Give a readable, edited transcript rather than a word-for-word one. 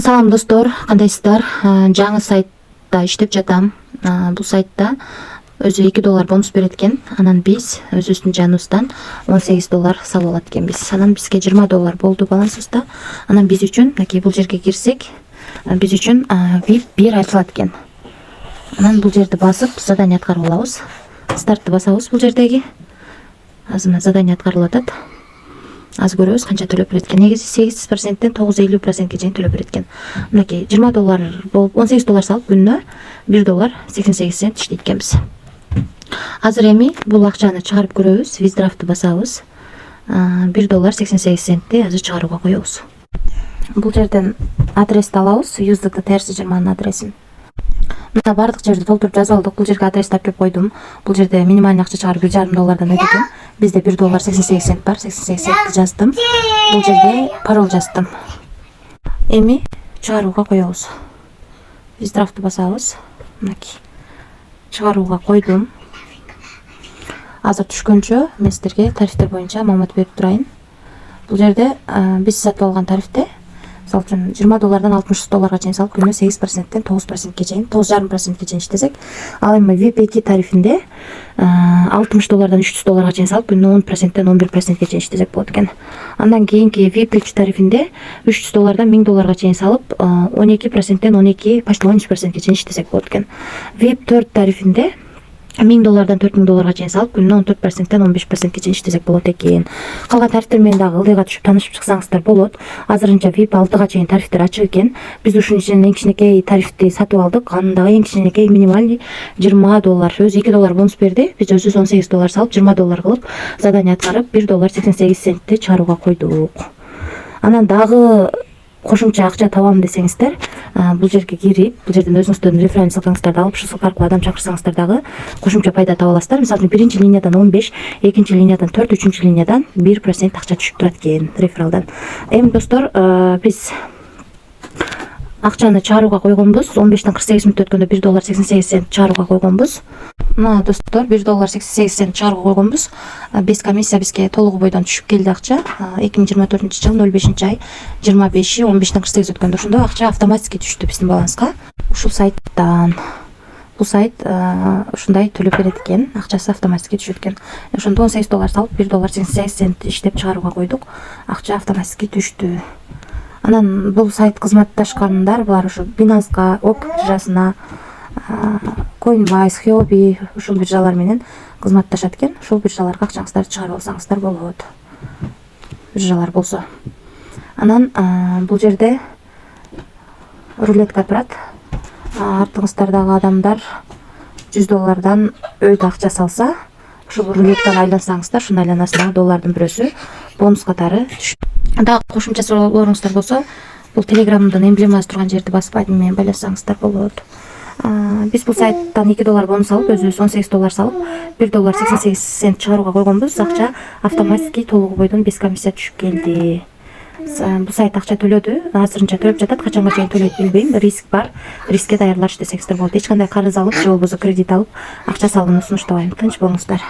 Салам достор, кандайсыздар? Жаңы сайтта иштеп жатам. Бул сайтта өзү $2 бонус берет экен. Анан биз өзүбүздүн жаныбыздан $18 салып алат экенбиз. Анан бизге $20 болду балансыбызда. Анан биз үчүн мынакей бул жерге кирсек, биз үчүн VIP 1 ачылат экен. Анан бул жерди басып задание аткарып алабыз. Стартты басабыз бул жердеги. Азыр задание аткарылып атат. Аз көрөбүз канча төлөп берет экен. Негизи 8%-тен 9,50%ге чейин төлөп берет экен. Мынакей $20 болуп $18 салып күнүнө $1.88 иштейт экенбиз. Азыр эми бул акчаны чыгарып көрөбүз. Withdraw'ты басабыз. $1.88 азыр чыгарууга коебуз. Бул жерден адрести алабыз. USDT TRC20 адресин. Мына бардык жерди толтуруп жазып алдык. Бул жерге адрести алып келип койдум. Бул жерде минимальный акча чыгарып $1.5 өйдү экен. Бизде $1.88 бар. 88 центти жаздым. Бул жерге пароль жаздым. Эми чыгарууга коебуз. Withdraw'ты басабыз. Мынакей. Чыгарууга койдум. Азыр түшкөнчө мен сиздерге тарифтер боюнча маалымат берип турайын. Бул жерде биз сатып алган тарифте мисалы үчүн $20 $60 чейин салып күнүнө 8%-тен 9%ге чейин, 9,5%ге чейин иштесек, ал эми VIP 2 тарифинде $60 $300 чейин салып күнүнө 10%-тен 11%ге чейин иштесек болот экен. Андан кийинки VIP 3 тарифинде $300 $1000 чейин салып 12%-тен 12, почти 13%ге чейин иштесек болот экен. VIP 4 тарифинде $1000 $4000 чейин салып күнүнө 14%-тен 15%ге чейин иштесек болот экен. Калган тарифтер менен дагы ылдыйга түшүп таанышып чыксаңыздар болот. Азырынча VIP 6га чейин тарифтер ачык экен. Биз ушунун ичинен эң кичинекей тарифти сатып алдык. Анын дагы эң кичинекей минимальный $20. Өзү $2 бонус берди. Биз өзүбүз $18 салып $20 кылып задание аткарып $1.88 чыгарууга койдук. Анан дагы кошумча акча табам десеңиздер, бул жерге кирип, бул жерден өзүңүздөрдүн реферальный ссылкаңыздарды алып, ушул ссылка аркылуу адам чакырсаңыздар дагы кошумча пайда таба аласыздар. Мисалы үчүн биринчи линиядан 15, экинчи линиядан 4, үчүнчү линиядан 1% акча түшүп турат экен рефералдан. Эми достор, биз акчаны чыгарууга койгонбуз. 15-тен 48 мүнөт өткөндө $1.88 чыгарууга койгонбуз. Мына достор, $1.88 чыгарууга койгонбуз. Без комиссия бизге толугу бойдон түшүп келди акча. 2024-жыл 05-ай 25-и 15-тен 48 өткөндө ошондо акча автоматически түштү биздин баланска. Ушул сайттан. Бул сайт ушундай төлөп берет экен, акчасы автоматически түшөт экен. Ошондо $18 салып $1.88 иштеп чыгарууга койдук. Акча автоматически түштү. Анан бул сайт кызматташкандар булар ушу Binance'га, ОК биржасына, Coinbase, Huobi ушул биржалар менен кызматташат экен. Ушул биржаларга акчаңыздарды чыгарып алсаңыздар болот. Биржалар болсо. Анан бул жерде рулетка турат. Артыңыздардагы адамдар $100 өйдө акча салса, ушул рулеткага айлансаңыздар, ушундай айланасындагы доллардын бирөөсү бонус катары түшөт. Дагы кошумча суроолоруңуздар болсо, бул телеграмдын эмблемасы турган жерди басып админ менен байлашсаңыздар болот. Биз бул сайттан $2 бонус алып, өзүбүз $18 салып, $1.88 чыгарууга койгонбуз. Акча автоматически толугу бойдон без комиссия түшүп келди. Бул сайт акча төлөдү, азырынча төлөп жатат. Качанга чейин төлөйт билбейм. Риск бар. Рискке даярдалыш десеңиздер болот. Эч кандай карыз алып, же болбосо кредит алып, акча салууну сунуштабайм. Тынч болуңуздар.